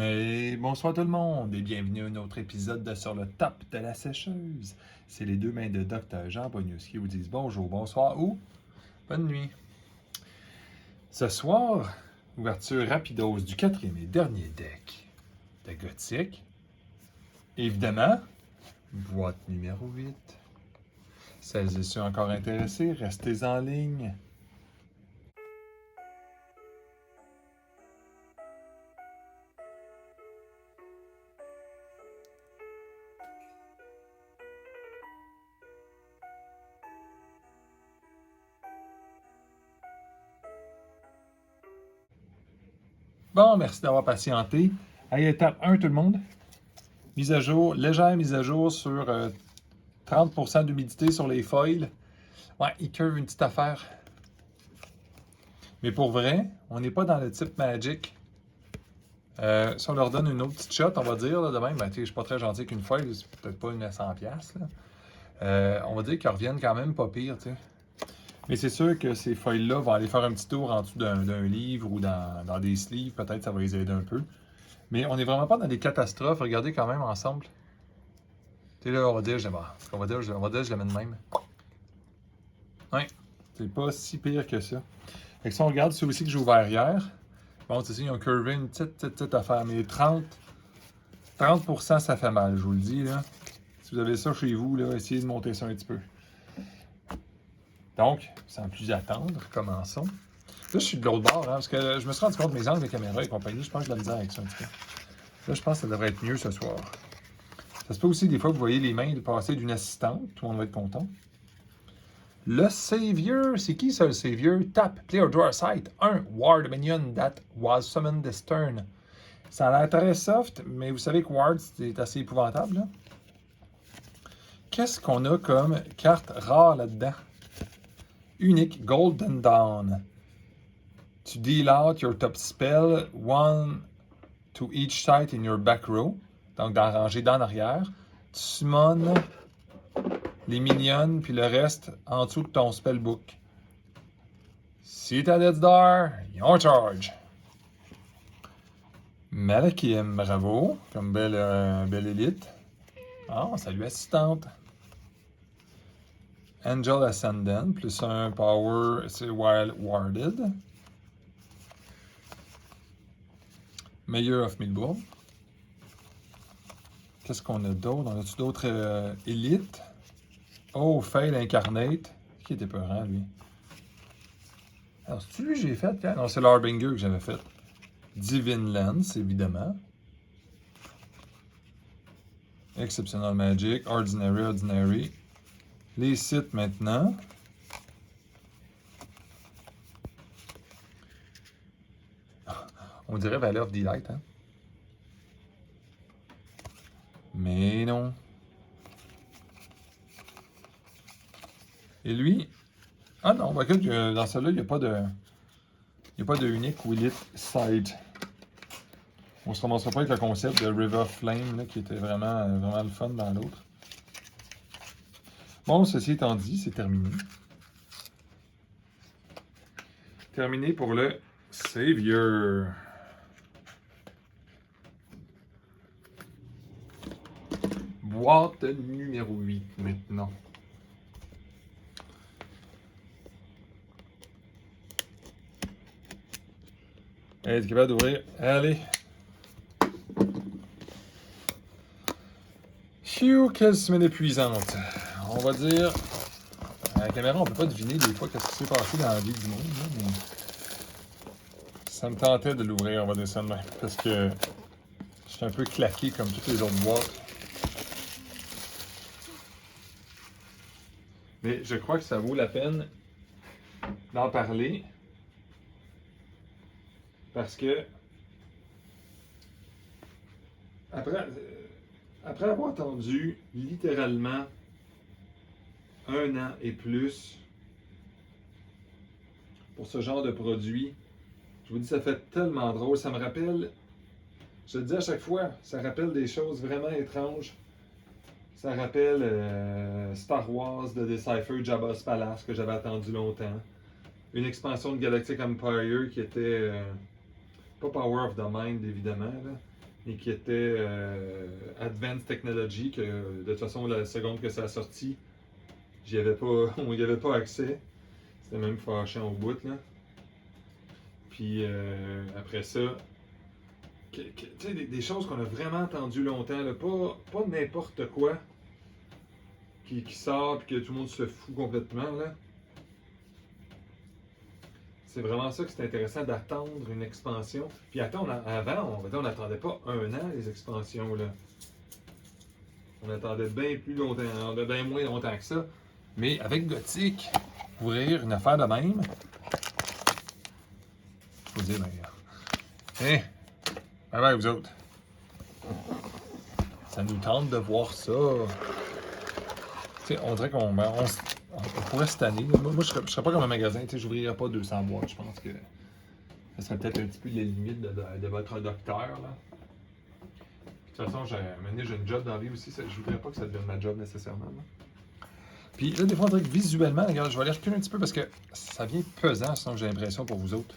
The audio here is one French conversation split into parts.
Et bonsoir tout le monde et bienvenue à un autre épisode de Sur le top de la sécheuse. C'est les deux mains de Dr Jean Bonius qui vous disent bonjour, bonsoir ou bonne nuit. Ce soir, ouverture rapidose du quatrième et dernier deck de Gothic. Évidemment, boîte numéro 8. Celles et ceux encore intéressés, restez en ligne. Bon, merci d'avoir patienté. Allez, étape 1 tout le monde. Mise à jour, légère mise à jour sur 30% d'humidité sur les foils. Ouais, il curve une petite affaire. Mais pour vrai, on n'est pas dans le type Magic. Si on leur donne une autre petite shot, on va dire, là, de même, ben, je suis pas très gentil qu'une foil, c'est peut-être pas une à 100$. On va dire qu'ils reviennent quand même pas pire, tu sais. Mais c'est sûr que ces foils-là vont aller faire un petit tour en dessous d'un livre ou dans des sleeves. Peut-être ça va les aider un peu. Mais on n'est vraiment pas dans des catastrophes. Regardez quand même ensemble. Tu sais, là, on va dire, on va dire, je la mets de même. Ouais, c'est pas si pire que ça. Fait que si on regarde ceux aussi que j'ai ouvert hier, bon, c'est ça, ils ont curvé une petite affaire. Mais 30%, ça fait mal, je vous le dis, là. Si vous avez ça chez vous, là, essayez de monter ça un petit peu. Donc, sans plus attendre, commençons. Là, je suis de l'autre bord, hein, parce que je me suis rendu compte que mes angles de caméra et compagnie, je pense que j'ai de la misère avec ça un petit peu. Là, je pense que ça devrait être mieux ce soir. Ça se peut aussi des fois que vous voyez les mains passer d'une assistante, tout le monde va être content. Le Savior, c'est qui ça le Savior? Tap, play or draw a site. 1. Ward minion that was summoned this turn. Ça a l'air très soft, mais vous savez que Ward, c'est assez épouvantable, là. Qu'est-ce qu'on a comme carte rare là-dedans? Unique, Golden Dawn. To deal out your top spell, one to each site in your back row. Donc, d'en ranger dans l'arrière. Tu summon les minions, puis le reste en dessous de ton spellbook. Si t'as Death Star, ils ont charge. Malakim, bravo, comme belle élite. Ah, salut assistante. Angel Ascendant, plus un power, c'est Wild Warded. Mayor of Milbourne. Qu'est-ce qu'on a d'autre? On a-tu d'autres élites? Oh, Fail Incarnate. Qui était peurant, lui? Alors, c'est-tu lui que j'ai fait? Non, c'est l'Harbinger que j'avais fait. Divine Lens, évidemment. Exceptional Magic. Ordinary. Les sites maintenant. On dirait Valley of Delight, hein? Mais non. Et lui... Ah non, on que dans celui-là, il n'y a pas de unique ou elite side. On se ramassera pas avec le concept de River Flame, là, qui était vraiment le fun dans l'autre. Bon, ceci étant dit, c'est terminé. Terminé pour le Savior. Boîte numéro 8 maintenant. Est-ce capable d'ouvrir? Allez. Phew, quelle semaine épuisante. On va dire... À la caméra, on peut pas deviner des fois qu'est-ce qui s'est passé dans la vie du monde, là, mais... Ça me tentait de l'ouvrir, on va dire ça de même, parce que je suis un peu claqué comme toutes les autres boîtes. Mais je crois que ça vaut la peine d'en parler, parce que après avoir attendu littéralement 1 an et plus pour ce genre de produit, je vous dis, ça fait tellement drôle. Ça me rappelle, je le dis à chaque fois, ça rappelle des choses vraiment étranges. Ça rappelle Star Wars de Decipher Jabba's Palace que j'avais attendu longtemps. Une expansion de Galactic Empire qui était pas Power of the Mind évidemment, là, et qui était Advanced Technology, que de toute façon, la seconde que ça a sorti, on n'y avait pas accès. C'était même fâchant au bout, là. Puis après ça, tu sais, des choses qu'on a vraiment attendues longtemps, là, pas n'importe quoi qui sort et que tout le monde se fout complètement, là. C'est vraiment ça que c'est intéressant d'attendre une expansion. Puis attends, avant, on n'attendait pas un an les expansions, là. On attendait bien plus longtemps, on attendait bien moins longtemps que ça. Mais avec Gothic, ouvrir une affaire de même, faut dire, ben, hein, bye bye vous autres. Ça nous tente de voir ça. Tu sais, on dirait qu'on on pourrait cette année. Moi je serais pas comme un magasin, tu sais, j'ouvrirais pas 200 boîtes. Je pense que ça serait peut-être un petit peu les limites de votre docteur, là. De toute façon, j'ai une job dans la vie aussi. Je voudrais pas que ça devienne ma job nécessairement, là. Puis là, des fois, on dirait que visuellement, regarde, je vais aller reculer un petit peu parce que ça vient pesant, sinon j'ai l'impression pour vous autres.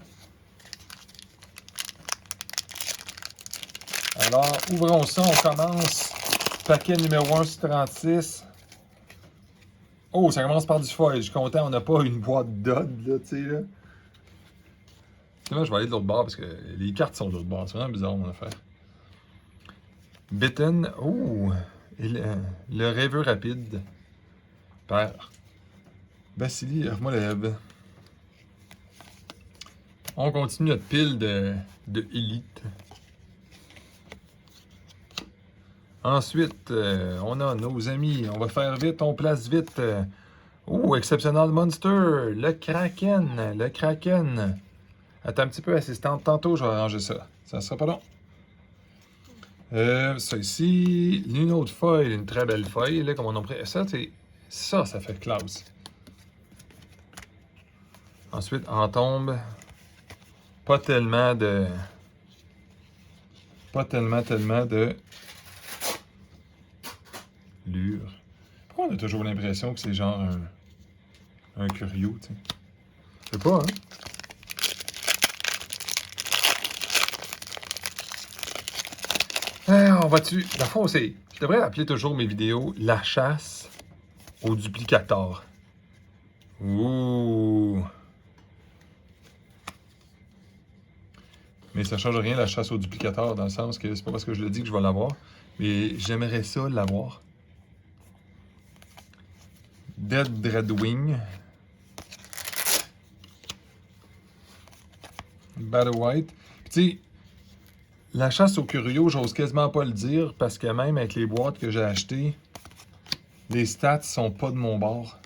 Alors, ouvrons ça, on commence. Paquet numéro 1 sur 36. Oh, ça commence par du foil. Je suis content, on n'a pas une boîte d'odd, là, tu sais, là. Là, je vais aller de l'autre bord parce que les cartes sont de l'autre bord. C'est vraiment bizarre, mon affaire. Bitten. Oh, le rêveur rapide. Père. Vassili Ermolev. On continue notre pile de élite. Ensuite, on a nos amis. On va faire vite, on place vite. Oh, Exceptional Monster. Le Kraken. Le Kraken. Attends un petit peu, assistante. Tantôt, je vais arranger ça. Ça sera pas long. Ça ici, une autre feuille, une très belle feuille, là, comme on a pris. Ça fait classe. Ensuite, en tombe, pas tellement de lure. Pourquoi on a toujours l'impression que c'est genre un curieux, tu sais? Je sais pas, hein? On va-tu. Dans le fond, je devrais appeler toujours mes vidéos La chasse au duplicateur. Ouh! Mais ça change rien la chasse au duplicateur dans le sens que c'est pas parce que je le dis que je vais l'avoir. Mais j'aimerais ça l'avoir. Dead Dreadwing. Battle White. Puis tu sais, la chasse au curieux, j'ose quasiment pas le dire parce que même avec les boîtes que j'ai achetées, les stats sont pas de mon bord.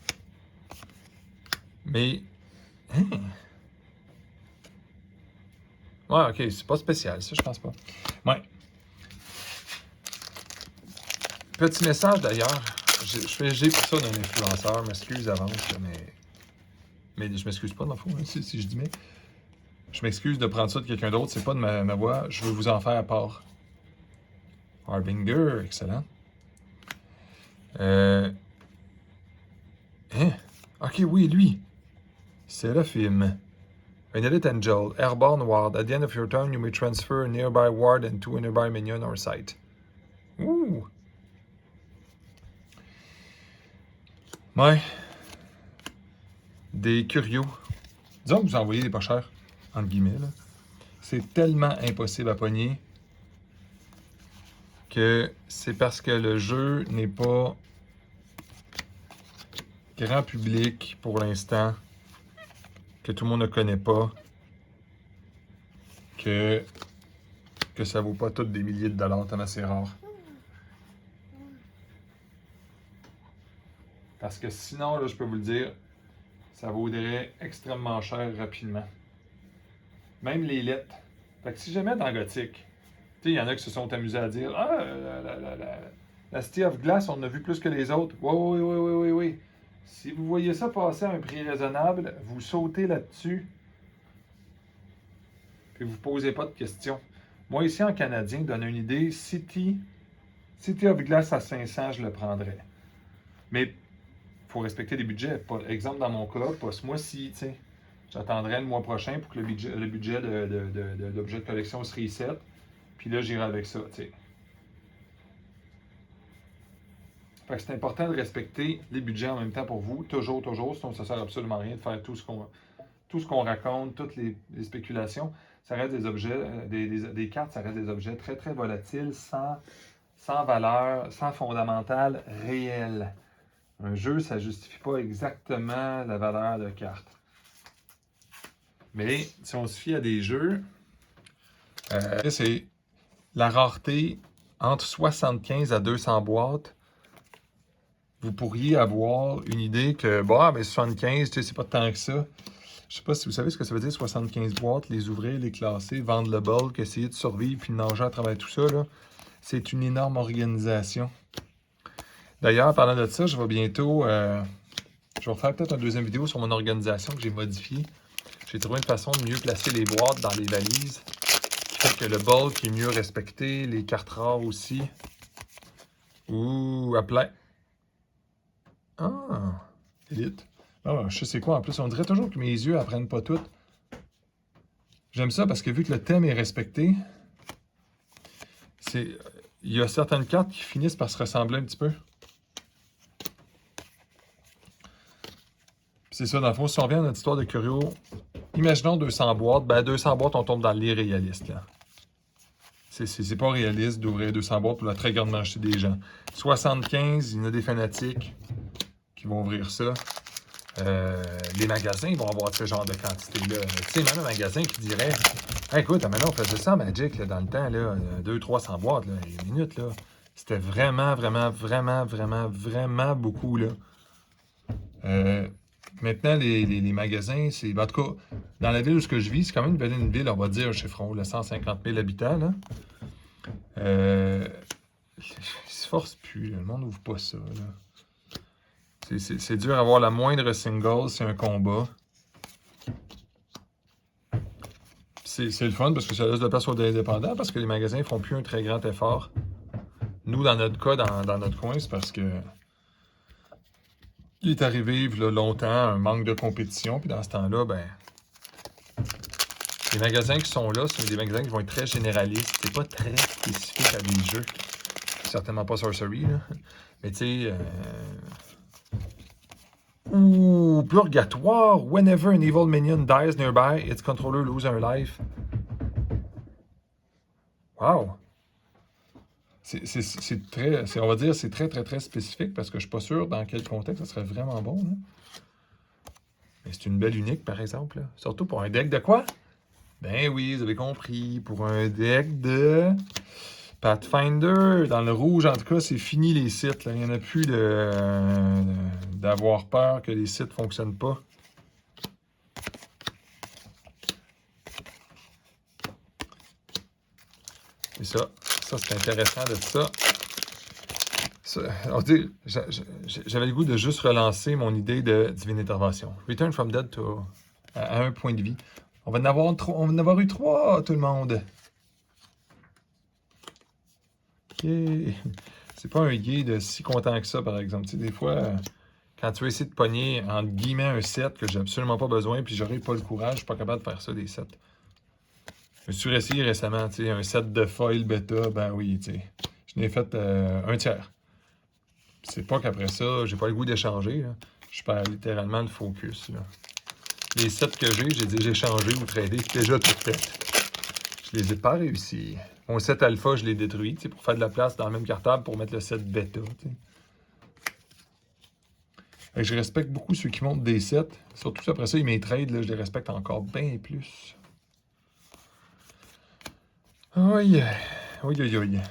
Mais. Hein? Ouais, ok, c'est pas spécial, ça, je pense pas. Ouais. Petit message d'ailleurs. J'ai pris ça d'un influenceur, m'excuse d'avance, mais je m'excuse pas dans le fond, hein, si je dis mais. Je m'excuse de prendre ça de quelqu'un d'autre, c'est pas de ma voix, je veux vous en faire part. Harbinger, excellent. Hein? Ok, oui, lui. Seraphim. An Elite Angel, Airborne Ward. At the end of your turn, you may transfer a nearby ward into a nearby minion or site. Ouh! Ouais. Des curieux. Disons que vous envoyez des pas chers, entre guillemets, là. C'est tellement impossible à pogner que c'est parce que le jeu n'est pas grand public pour l'instant, que tout le monde ne connaît pas, que ça vaut pas toutes des milliers de dollars, tellement c'est rare. Parce que sinon, là, je peux vous le dire, ça vaudrait extrêmement cher rapidement. Même les lettres. Fait que si jamais dans Gothic, tu sais, il y en a qui se sont amusés à dire ah, la City of Glass, on en a vu plus que les autres. Oui. Si vous voyez ça passer à un prix raisonnable, vous sautez là-dessus. Puis vous ne posez pas de questions. Moi, ici en canadien, donne une idée, City of Glass à 500, je le prendrais. Mais il faut respecter les budgets. Par exemple, dans mon cas, pas ce mois-ci, tu sais. J'attendrai le mois prochain pour que le budget de l'objet de collection se reset. Puis là, j'irai avec ça, tu sais. Fait que c'est important de respecter les budgets en même temps pour vous, toujours, sinon ça sert absolument à rien de faire tout ce qu'on raconte, toutes les spéculations. Ça reste des objets, des cartes, ça reste des objets très, très volatiles, sans valeur, sans fondamental réel. Un jeu, ça ne justifie pas exactement la valeur de carte. Mais si on se fie à des jeux, c'est la rareté entre 75 à 200 boîtes. Vous pourriez avoir une idée que, bah, mais 75, tu sais, c'est pas tant que ça. Je sais pas si vous savez ce que ça veut dire, 75 boîtes, les ouvrir, les classer, vendre le bulk, essayer de survivre, puis de nager à travers tout ça, là. C'est une énorme organisation. D'ailleurs, parlant de ça, je vais bientôt... je vais faire peut-être une deuxième vidéo sur mon organisation que j'ai modifiée. J'ai trouvé une façon de mieux placer les boîtes dans les valises. Qui fait que le bulk est mieux respecté, les cartes rares aussi. Ouh, à plein. Ah, élite. Ah, je sais c'est quoi. En plus, on dirait toujours que mes yeux apprennent pas toutes. J'aime ça parce que vu que le thème est respecté, il y a certaines cartes qui finissent par se ressembler un petit peu. C'est ça, dans le fond, si on revient à notre histoire de Curio, imaginons 200 boîtes. Ben, 200 boîtes, on tombe dans l'irréaliste, là. C'est pas réaliste d'ouvrir 200 boîtes pour la très grande majorité des gens. 75, il y en a des fanatiques qui vont ouvrir ça. Les magasins vont avoir ce genre de quantité-là. Tu sais, même un magasin qui dirait hey, écoute, maintenant on faisait ça Magic là, dans le temps, là, 200-300 boîtes, là, une minute, là. C'était vraiment beaucoup, là. Maintenant, les magasins, c'est. En tout cas, dans la ville où je vis, c'est quand même une ville, on va dire, chiffron, là, 150 000 habitants, là. Ils se forcent plus, là. Le monde n'ouvre pas ça, là. C'est dur à avoir la moindre single, c'est un combat. C'est le fun parce que ça laisse de la place aux indépendants parce que les magasins ne font plus un très grand effort. Nous, dans notre cas, dans notre coin, c'est parce que il est arrivé là, longtemps un manque de compétition. Puis dans ce temps-là, ben les magasins qui sont là, c'est des magasins qui vont être très généralistes. C'est pas très spécifique à des jeux. Certainement pas Sorcery, là. Mais tu sais... Ouh, Purgatoire. Whenever an evil minion dies nearby, its controller loses un life. Wow! C'est très, on va dire, c'est très spécifique parce que je suis pas sûr dans quel contexte ça serait vraiment bon. Là. Mais c'est une belle unique, par exemple. Là. Surtout pour un deck de quoi? Ben oui, vous avez compris. Pour un deck de Pathfinder. Dans le rouge, en tout cas, c'est fini les sites. Là. Il n'y en a plus d'avoir peur que les sites ne fonctionnent pas. C'est ça. Ça, c'est intéressant de ça. J'avais le goût de juste relancer mon idée de Divine Intervention. Return from Dead à un point de vie. On va en avoir eu 3, tout le monde. Yeah. C'est pas un gay de si content que ça, par exemple. Tu sais, des fois, quand tu veux essayer de pogner, entre guillemets, un set que j'ai absolument pas besoin, puis j'aurais pas le courage, je suis pas capable de faire ça, des sets. Je me suis réessayé récemment, tu sais, un set de foil bêta, ben oui, tu sais. Je n'ai fait un tiers. C'est pas qu'après ça, j'ai pas le goût d'échanger. Je perds littéralement le focus. Là. Les sets que j'ai déjà échangé ou tradé, c'est déjà tout fait. Je les ai pas réussi. Mon set alpha, je l'ai détruit pour faire de la place dans le même cartable pour mettre le set bêta. Je respecte beaucoup ceux qui montent des sets. Surtout après ça, ils mes trades, là, je les respecte encore bien plus. Aïe, aïe.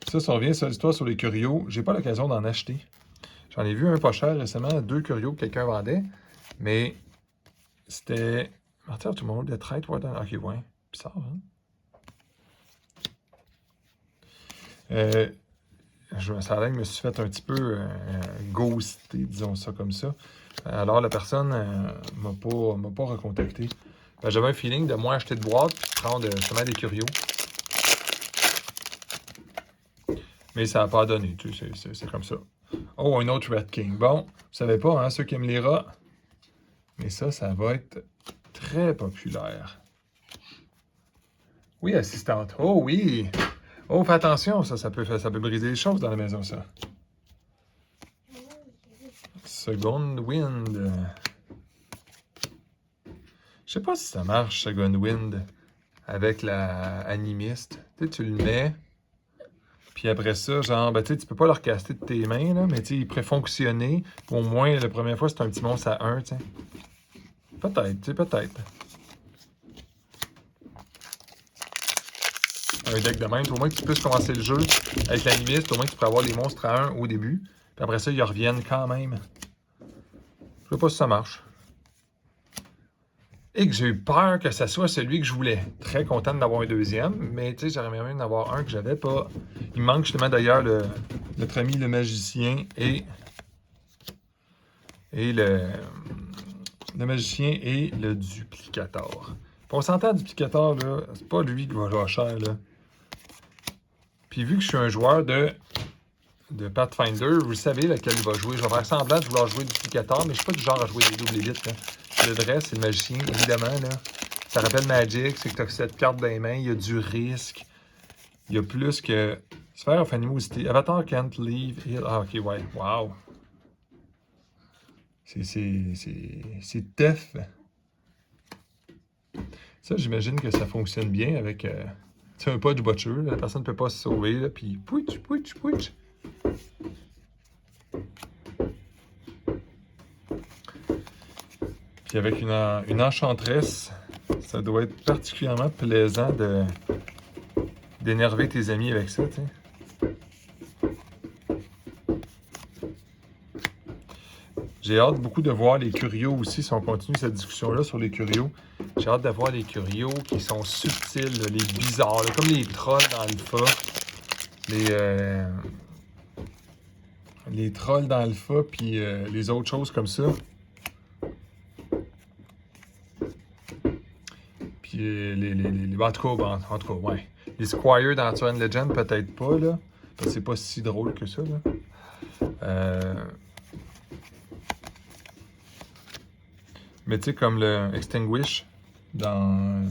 Ça revient sur l'histoire sur les curios. J'ai pas l'occasion d'en acheter. J'en ai vu un pas cher récemment, 2 curios que quelqu'un vendait. Mais c'était... Martyr tout le monde, de trade, ouais, ok, ouais. Bizarre, hein? Ça a l'air que je me suis fait un petit peu ghoster, disons ça comme ça. Alors, la personne m'a pas recontacté. J'avais un feeling de moins acheter de boîtes et de prendre justement des curios. Mais ça n'a pas donné, tu sais, c'est comme ça. Oh, un autre Red King. Bon, vous savez pas, hein, ceux qui aiment les rats. Mais ça va être très populaire. Oui, assistante. Oh oui! Oh, fais attention, ça peut briser les choses dans la maison, ça. Second Wind. Je sais pas si ça marche, Second Wind, avec la animiste. Tu sais, tu le mets, puis après ça, genre, ben, tu sais, tu peux pas le recaster de tes mains, là, mais tu sais, il pourrait fonctionner. Au moins, la première fois, c'est un petit monstre à 1, tu sais. Peut-être, tu sais, peut-être. Un deck de même, au moins que tu puisses commencer le jeu avec l'animiste, au moins que tu pourrais avoir les monstres à 1 au début, puis après ça, ils reviennent quand même. Je sais pas si ça marche. Et que j'ai eu peur que ça soit celui que je voulais. Très content d'avoir un deuxième, mais tu sais, j'aurais bien aimé d'avoir un que j'avais pas. Il manque justement d'ailleurs notre ami le magicien et le magicien et le duplicateur. Puis on s'entend, le duplicateur, là, c'est pas lui qui va jouer cher, là. Puis vu que je suis un joueur de Pathfinder, vous savez lequel il va jouer. Je vais faire semblant de vouloir jouer le duplicateur, mais je suis pas du genre à jouer des doubles élites, là. Le vrai, c'est le magicien, évidemment, là. Ça rappelle Magic, c'est que tu as 7 cartes dans les mains, il y a du risque. Il y a plus que... Sphere of Animosity. Avatar can't leave... Ah, ok, ouais. Wow. C'est tough. Ça, j'imagine que ça fonctionne bien avec... tu sais, un punch butcher. La personne ne peut pas se sauver, là, puis pouch, pouch, pouch. Puis avec une enchanteresse, ça doit être particulièrement plaisant d'énerver tes amis avec ça, tu sais. J'ai hâte beaucoup de voir les curios aussi, si on continue cette discussion-là sur les curios. J'ai hâte de voir les curios qui sont subtils, là, les bizarres, là, comme les trolls dans Alpha. Les trolls dans Alpha, puis les autres choses comme ça. Puis en tout cas, ouais. Les Squires dans Turan Legend, peut-être pas, là. Parce que c'est pas si drôle que ça, là. Mais tu sais, comme le Extinguish dans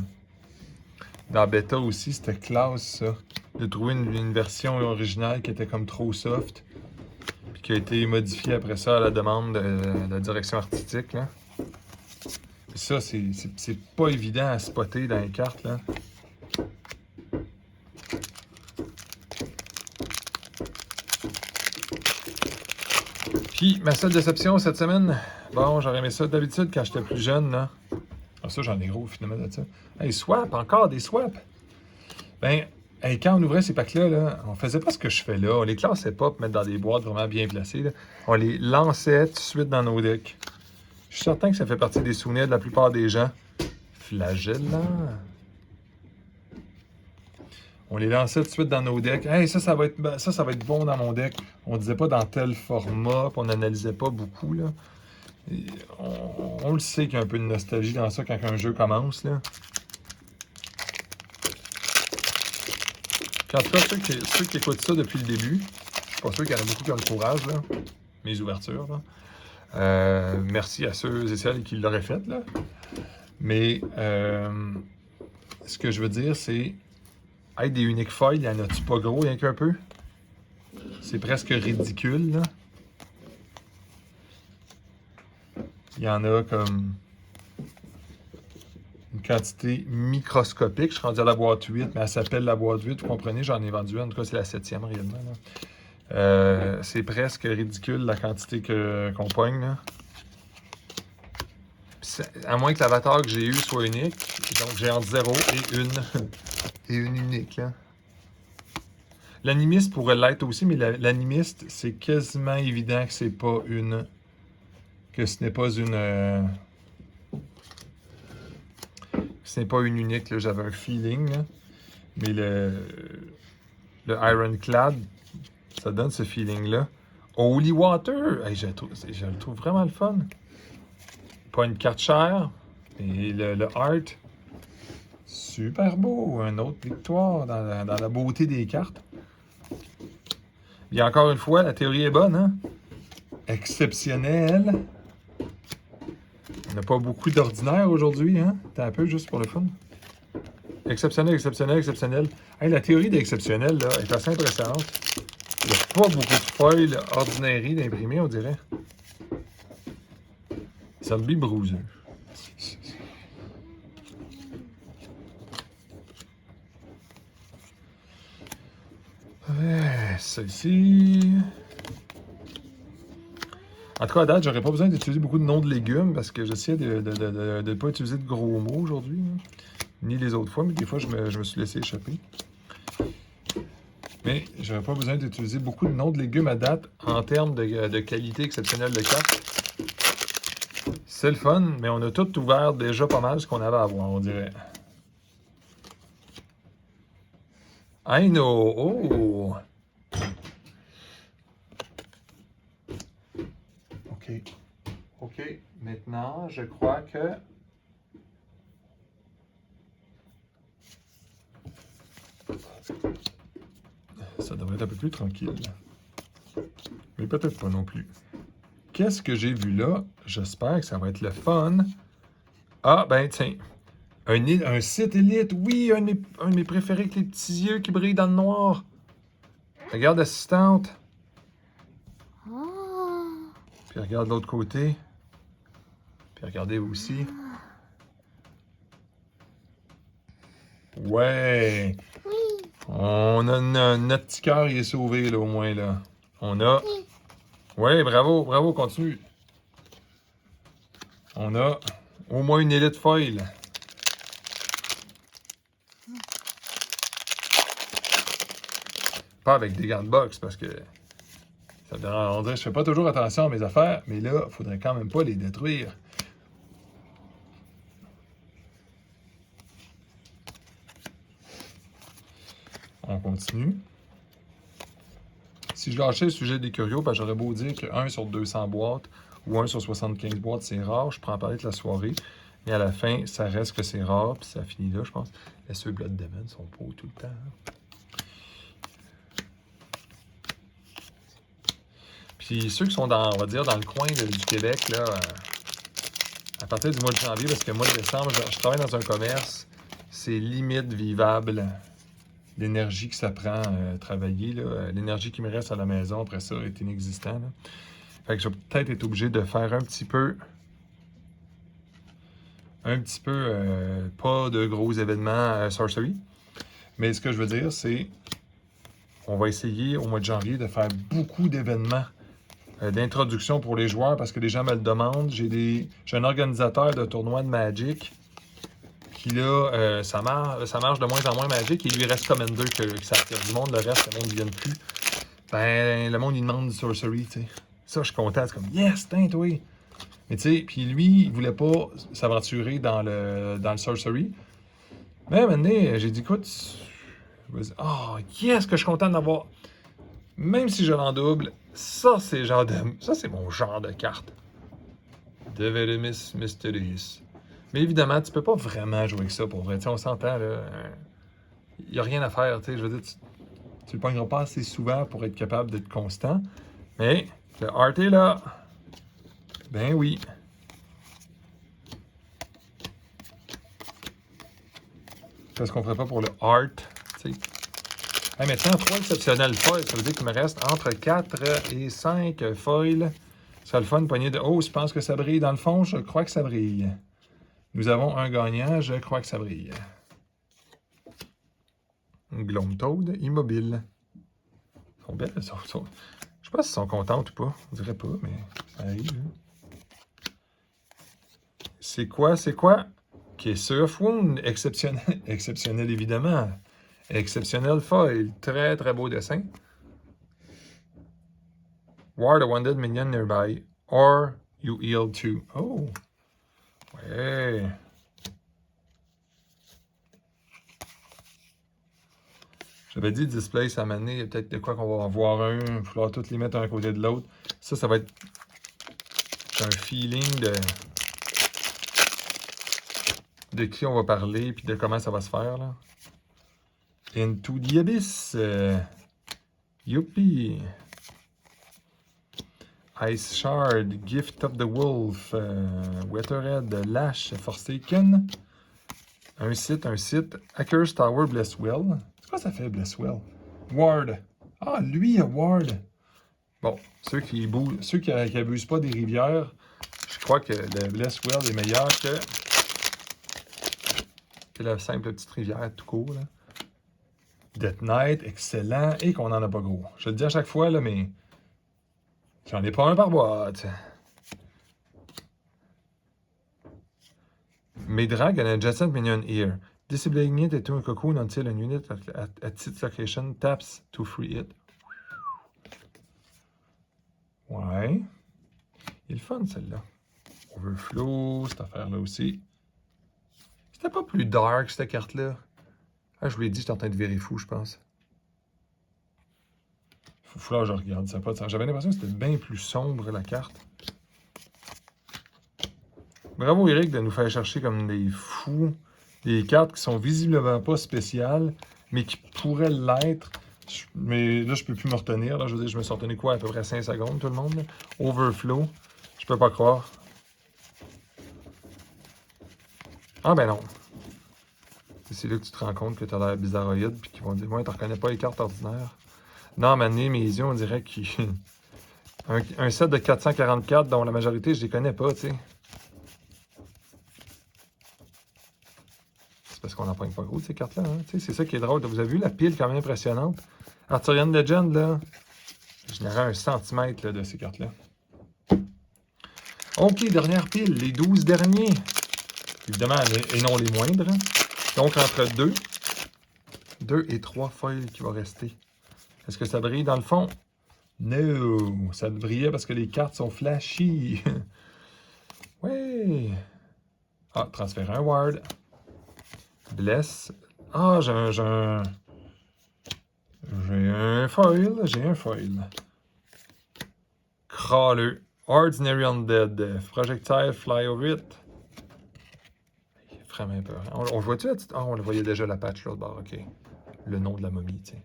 Beta aussi, c'était classe, ça. De trouver une version originale qui était comme trop soft, puis qui a été modifiée après ça à la demande de la direction artistique, là. Puis ça, c'est pas évident à spotter dans les cartes, là. Puis, ma seule déception cette semaine, bon, j'aurais aimé ça d'habitude quand j'étais plus jeune, là. Ah, ça, j'en ai gros, finalement, de ça. Hey, swap, encore des swaps! Ben, hey, quand on ouvrait ces packs-là, là, on faisait pas ce que je fais là. On les classait pas pour mettre dans des boîtes vraiment bien placées, là. On les lançait tout de suite dans nos decks. Je suis certain que ça fait partie des souvenirs de la plupart des gens. Flagellant! On les lançait tout de suite dans nos decks. Hey, ça va être bon dans mon deck. On disait pas dans tel format, puis on n'analysait pas beaucoup, là. Et on le sait qu'il y a un peu de nostalgie dans ça quand un jeu commence, là. En tout cas, ceux qui écoutent ça depuis le début, je suis pas sûr qu'il y en a beaucoup qui ont le courage, là. Mes ouvertures, là. Merci à ceux et celles qui l'auraient fait, là. Mais ce que je veux dire, c'est... Hey, des unique foils, y en a-tu pas gros, rien qu'un peu? C'est presque ridicule, là. Il y en a comme une quantité microscopique. Je suis rendu à la boîte 8, mais elle s'appelle la boîte 8. Vous comprenez, j'en ai vendu une. En tout cas, c'est la 7e réellement, là. C'est presque ridicule la quantité qu'on pogne, là. À moins que l'avatar que j'ai eu soit unique. Donc, j'ai entre 0 et une unique, là. L'animiste pourrait l'être aussi, mais l'animiste, c'est quasiment évident que c'est pas une... Que ce n'est pas une... ce n'est pas une unique, là. J'avais un feeling, là. Mais le Ironclad, ça donne ce feeling-là. Holy Water! Hey, je le trouve vraiment le fun. Pas une carte chère. Et le art, super beau. Une autre victoire dans la beauté des cartes. Et encore une fois, la théorie est bonne, hein? Exceptionnelle. On n'a pas beaucoup d'ordinaire aujourd'hui, hein? T'as un peu juste pour le fun. Exceptionnel, exceptionnel, exceptionnel. Hey, la théorie d'exceptionnel là, est assez impressionnante. Il n'y a pas beaucoup de foils ordinairies d'imprimer, on dirait. Zombie Bruiser. Celle-ci. En tout cas, à date, j'aurais pas besoin d'utiliser beaucoup de noms de légumes parce que j'essaie de ne pas utiliser de gros mots aujourd'hui. Ni les autres fois, mais des fois, je me suis laissé échapper. Mais j'aurais pas besoin d'utiliser beaucoup de noms de légumes à date en termes de qualité exceptionnelle de carte. C'est le fun, mais on a tout ouvert déjà pas mal ce qu'on avait à voir, on dirait. I know! Oh! OK. OK. Maintenant, je crois que... ça devrait être un peu plus tranquille. Mais peut-être pas non plus. Qu'est-ce que j'ai vu là? J'espère que ça va être le fun. Ah, ben tiens. Un site élite, oui, un de mes préférés avec les petits yeux qui brillent dans le noir. Regarde assistante. Puis regarde l'autre côté. Puis regardez aussi. Ouais. On a notre petit cœur, il est sauvé là au moins là. On a. Ouais, bravo, bravo, continue. On a au moins une élite foil. Pas avec des gants de boxe parce que ça me dérange. On dirait que je fais pas toujours attention à mes affaires, mais là, il faudrait quand même pas les détruire. On continue. Si je lâchais le sujet des curios, ben, j'aurais beau dire que 1 sur 200 boîtes ou 1 sur 75 boîtes, c'est rare. Je prends en parler de la soirée. Mais à la fin, ça reste que c'est rare, puis ça finit là, je pense. Les ceux Blood Demon sont beaux tout le temps. Hein? Puis ceux qui sont dans, on va dire, dans le coin du Québec, là, à partir du mois de janvier, parce que le mois de décembre, je travaille dans un commerce, c'est limite vivable. L'énergie que ça prend travailler, l'énergie qui me reste à la maison après ça est inexistant. Là. Fait que je vais peut-être être obligé de faire un petit peu, pas de gros événements sorcery. Mais ce que je veux dire, c'est on va essayer au mois de janvier de faire beaucoup d'événements d'introduction pour les joueurs parce que les gens me le demandent. J'ai un organisateur de tournoi de Magic qui là, ça marche de moins en moins Magic. Il lui reste Commander que ça attire du monde. Le reste, le monde ne vient plus. Ben, le monde, il demande du Sorcery, tu sais. Ça, je suis content. C'est comme, yes, tiens, toi. Mais tu sais, puis lui, il voulait pas s'aventurer dans le Sorcery. Mais à un moment donné, j'ai dit, écoute, oh, yes, que je suis content d'avoir. Même si je l'en double, ça, c'est mon genre de carte. The Venomous Mysterious. Mais évidemment, tu peux pas vraiment jouer avec ça pour vrai. T'sais, on s'entend, là. Il n'y a rien à faire, tu sais. Je veux dire, tu le pogneras pas assez souvent pour être capable d'être constant. Mais le art est là. Ben oui. Qu'est-ce qu'on ferait pas pour le art, tu sais. Hey, maintenant, 3 exceptionnels foils. Ça veut dire qu'il me reste entre 4 et 5 foils. Ça le fun, poignée de... Oh, je pense que ça brille dans le fond. Je crois que ça brille. Nous avons un gagnant. Je crois que ça brille. Gloom Toad, immobile. Ils sont belles. Je sais pas s'ils sont contentes ou pas. On dirait pas, mais ça arrive. Hein. C'est quoi? Kiss of Wound. Exceptionnel. Exceptionnel, évidemment. Exceptionnel foil. Très, très beau dessin. Ward a wounded minion nearby. Or you heal too. Oh! Ouais! J'avais dit display, ça m'a amené. Il y a peut-être de quoi qu'on va en voir un. Il va falloir tous les mettre un côté de l'autre. Ça va être un feeling de qui on va parler puis de comment ça va se faire. Là. Into the Abyss. Youpi! Ice Shard, Gift of the Wolf, Wetterhead, Lash, Forsaken, Un site. Hackers Tower, Blesswell. C'est quoi ça fait, Blesswell? Ward. Ah, lui, Ward. Bon, ceux qui abusent pas des rivières, je crois que le Blesswell est meilleur que la simple petite rivière tout court. Là. Death Knight, excellent. Et qu'on n'en a pas gros. Je le dis à chaque fois, là, mais j'en ai pas un par boîte. Drag and adjacent minion here. Disabling it into a cocoon until an unit at its location taps to free it. Ouais. Il est le fun, celle-là. Overflow, cette affaire-là aussi. C'était pas plus dark, cette carte-là. Ah, je vous l'ai dit, j'étais en train de virer fou, je pense. Faut que je regarde ça. J'avais l'impression que c'était bien plus sombre, la carte. Bravo, Eric, de nous faire chercher comme des fous. Des cartes qui sont visiblement pas spéciales, mais qui pourraient l'être. Mais là, je peux plus me retenir. Là. Je veux dire, je me suis retenu quoi, à peu près 5 secondes, tout le monde? Là? Overflow. Je peux pas croire. Ah ben non. C'est là que tu te rends compte que tu as l'air bizarroïde, puis qu'ils vont dire, ouais, tu reconnais pas les cartes ordinaires. Non, à mes yeux, on dirait qu'il... un set de 444, dont la majorité, je les connais pas, tu sais. C'est parce qu'on n'en pogne pas gros, ces cartes-là. Hein? C'est ça qui est drôle. Vous avez vu la pile quand même impressionnante? Arthurian Legend, là, je n'aurais un centimètre là, de ces cartes-là. OK, dernière pile, les 12 derniers. Évidemment, et non les moindres. Hein? Donc, entre 2 et 3 foils qui vont rester. Est-ce que ça brille dans le fond? No! Ça brillait parce que les cartes sont flashy. Oui! Ah, transférer un ward. Bless. Ah, j'ai un foil. Crawler. Ordinary Undead. Projectile, fly over it. Il est vraiment peur. On le voit-tu? Ah, on le voyait déjà la patch l'autre bord. OK. Le nom de la momie, tu sais.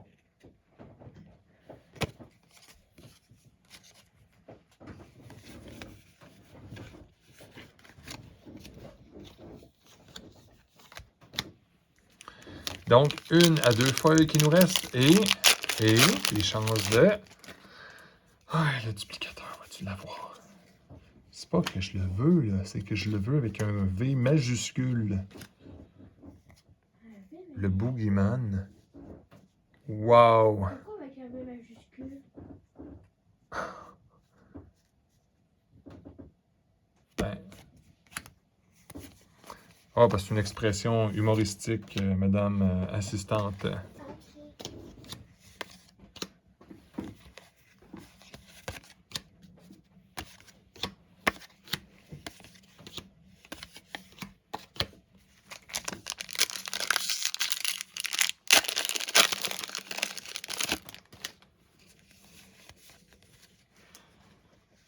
Donc, 1 à 2 foils qui nous restent. Et les chances de... Ah, le duplicateur, vas-tu l'avoir? C'est pas que je le veux, là. C'est que je le veux avec un V majuscule. Le Boogeyman. Wow! Pourquoi avec un V majuscule? Ben... Ah, parce que c'est une expression humoristique, madame assistante.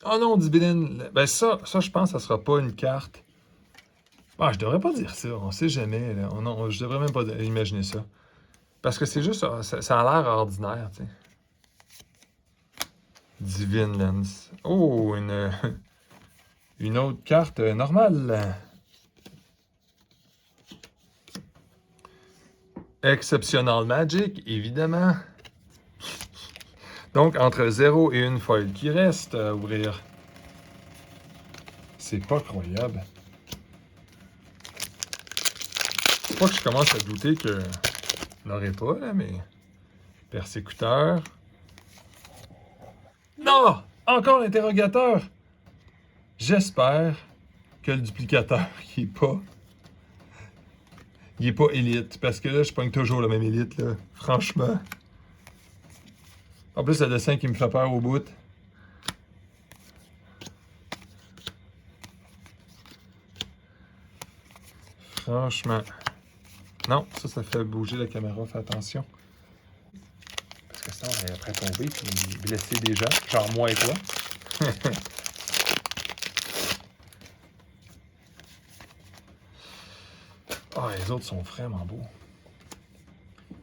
Oh non, dit Bélin. Ben ça, je pense que ça sera pas une carte. Ah, je devrais pas dire ça. On sait jamais. Là. Je devrais même pas imaginer ça. Parce que c'est juste... Ça a l'air ordinaire, tu sais. Divine Lens. Oh, une autre carte normale. Exceptional Magic, évidemment. Donc, entre 0 et 1 foil qui reste à ouvrir. C'est pas croyable. C'est pas que je commence à douter que je n'aurais pas, là, mais... Persécuteur. Non! Encore l'interrogateur! J'espère que le duplicateur, il est pas élite. Parce que là, je pogne toujours la même élite, là. Franchement. En plus, le dessin qui me fait peur au bout. Franchement. Non, ça fait bouger la caméra, fais attention. Parce que ça, on est après tomber puis blesser des gens, genre moi et toi. Ah, les autres sont vraiment beaux.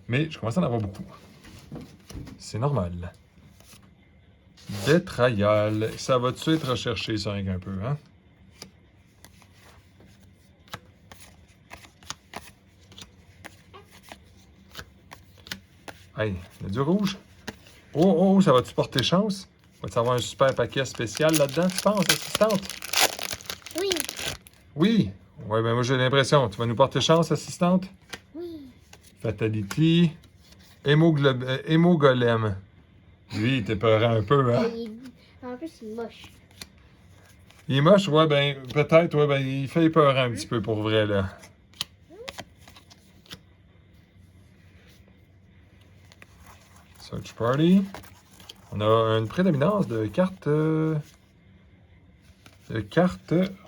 Mais je commence à en avoir beaucoup. C'est normal. Détraillal. Ça va-tu être recherché, ça, un peu, hein? Hey, il y a du rouge. Oh, ça va-tu porter chance? Va-tu avoir un super paquet spécial là-dedans, tu penses, assistante? Oui. Oui. Ouais, ben moi j'ai l'impression. Tu vas nous porter chance, assistante? Oui. Fatality. Hémogolem. Lui, il était peurant un peu, hein? En plus, il est moche. Il est moche, ouais, ben, peut-être, ouais, ben, il fait peurant un petit peu pour vrai, là. Search Party. On a une prédominance de cartes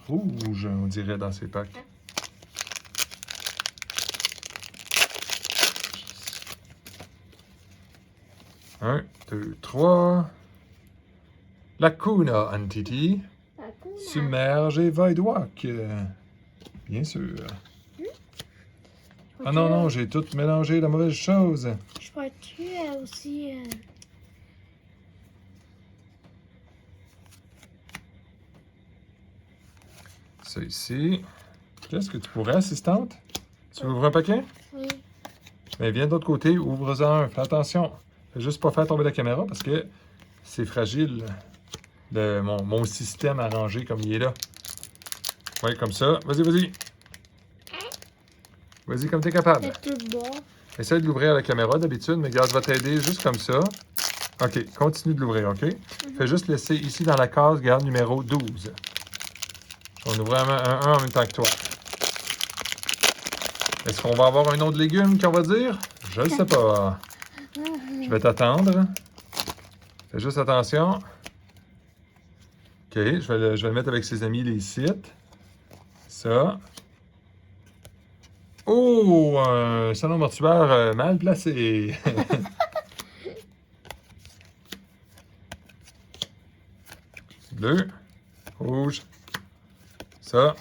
rouges, on dirait, dans ces packs. Un, deux, trois. Lacuna Entity. Submerge et Voidwalk. Bien sûr. Ah non, j'ai tout mélangé la mauvaise chose. Je crois que tu as aussi. Ça ici. Qu'est-ce que tu pourrais, assistante? Tu ouvres un paquet? Oui. Mais viens de l'autre côté, ouvre-en un. Fais attention. Fais juste pas faire tomber la caméra parce que c'est fragile. Mon système arrangé comme il est là. Oui, comme ça. Vas-y. Vas-y comme t'es capable. C'est tout bon. Essaye de l'ouvrir à la caméra d'habitude, mais regarde, je vais t'aider juste comme ça. OK, continue de l'ouvrir, OK? Fais juste laisser ici dans la case, garde numéro 12. On ouvre un en même temps que toi. Est-ce qu'on va avoir un nom de légumes qu'on va dire? Je ne sais pas. Je vais t'attendre. Fais juste attention. OK, je vais le mettre avec ses amis, les sites. Ça. Oh, un salon mortuaire mal placé. Bleu, rouge, ça.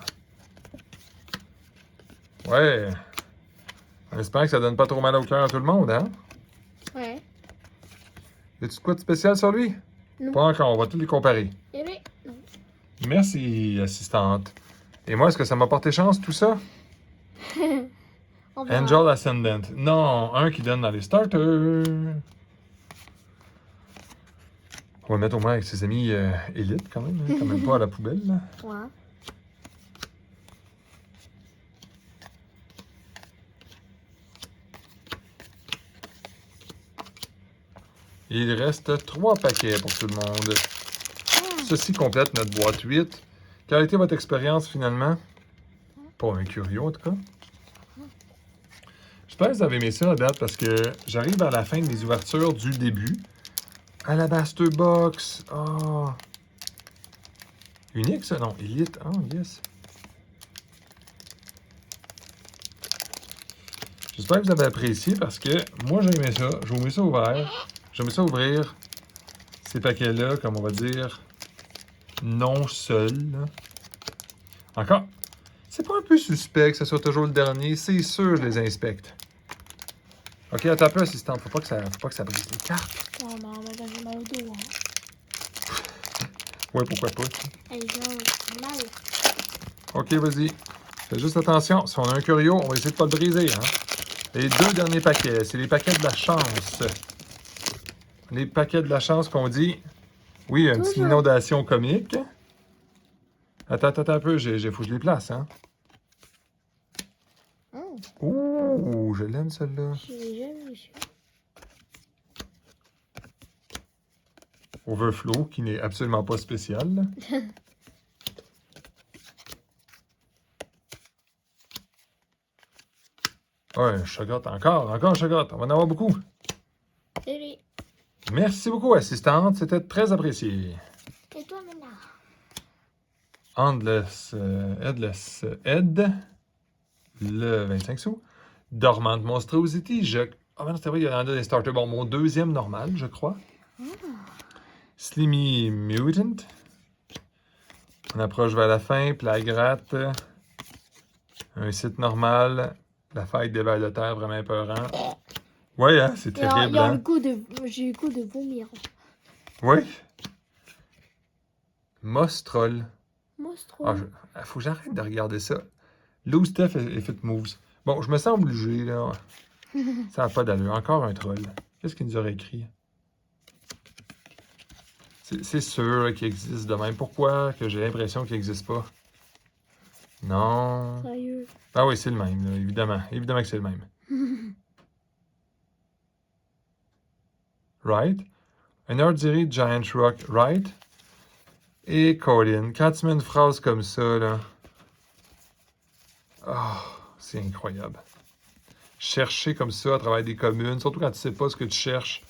Ouais. On espère que ça donne pas trop mal au cœur à tout le monde, hein? Ouais. Y a-tu de quoi de spécial sur lui? Non. Pas encore, on va tous les comparer. Eh bien, non. Merci, assistante. Et moi, est-ce que ça m'a porté chance, tout ça? On verra. Angel Ascendant. Non, un qui donne dans les starters. On va mettre au moins avec ses amis élites, quand même pas à la poubelle, là. Ouais. Il reste 3 paquets pour tout le monde. Ceci complète notre boîte 8. Quelle a été votre expérience finalement? Pas un curieux en tout cas. J'espère que vous avez aimé ça à date parce que j'arrive à la fin de mes ouvertures du début. Alabaster Box. Oh. Unique ça? Non, Elite. Oh yes. J'espère que vous avez apprécié parce que moi j'ai aimé ça. J'ai aimé ça ouvert. J'ai aimé ça ouvrir ces paquets-là, comme on va dire, non seuls. Là. Encore, c'est pas un peu suspect que ce soit toujours le dernier. C'est sûr, je les inspecte. OK, attends un peu, assistante. Faut pas que ça brise les cartes. Non, mais on va donner mal au dos. Hein. Ouais, pourquoi pas. Elle est mal. OK, vas-y. Fais juste attention. Si on a un curio, on va essayer de pas le briser. Hein? Les 2 derniers paquets, c'est les paquets de la chance. Les paquets de la chance qu'on dit. Oui, une petite inondation comique. Attends un peu, faut que je les place, hein. Ouh, je l'aime celle-là. J'ai jamais vu ça. Overflow, qui n'est absolument pas spécial. Là. Ouais, chocotte, encore chocotte. On va en avoir beaucoup. Salut. Merci beaucoup, assistante. C'était très apprécié. Et toi maintenant? Headless Head, le 25 sous. Dormant Monstrosity, ah ben non, c'est vrai, il y en a des starters. Bon, mon deuxième normal, je crois. Slimy Mutant. On approche vers la fin. Plagrate. Un site normal. La fête des vers de terre, vraiment épeurant. Ouais, hein, c'est terrible. J'ai Hein? eu le goût de vomir. Oui. Mostrol. Monstre. Ah, faut que j'arrête de regarder ça. Loose Stuff et Fit Moves. Bon, je me sens obligé, là. Ça n'a pas d'allure. Encore un troll. Qu'est-ce qu'il nous aurait écrit? C'est sûr qu'il existe de même. Pourquoi que j'ai l'impression qu'il n'existe pas? Non. Sérieux. Ah oui, c'est le même, là, évidemment. Évidemment que c'est le même. Right? Un heure dirait Giant Rock, right? Et Colin, quand tu mets une phrase comme ça, là. Oh, c'est incroyable. Chercher comme ça à travers des communes, surtout quand tu sais pas ce que tu cherches.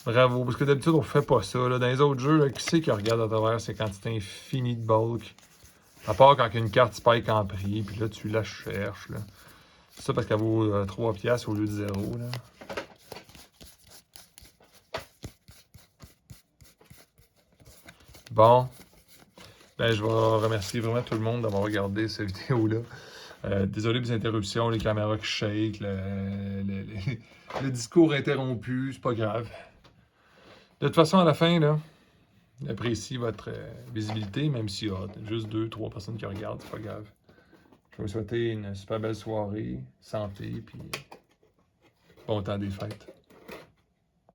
Bravo, parce que d'habitude, on fait pas ça. Là. Dans les autres jeux, là, qui c'est qui regarde à travers ces quantités infinies de bulk? À part quand une carte spike en prix, puis là, tu la cherches. Là. C'est ça parce qu'elle vaut 3 piastres au lieu de 0. Là. Bon. Ben, je vais remercier vraiment tout le monde d'avoir regardé cette vidéo-là. Désolé des interruptions, les caméras qui shake, le discours interrompu, c'est pas grave. De toute façon, à la fin, là, j'apprécie votre visibilité, même s'il y a juste 2-3 personnes qui regardent, c'est pas grave. Je vais vous souhaiter une super belle soirée, santé, puis bon temps des fêtes.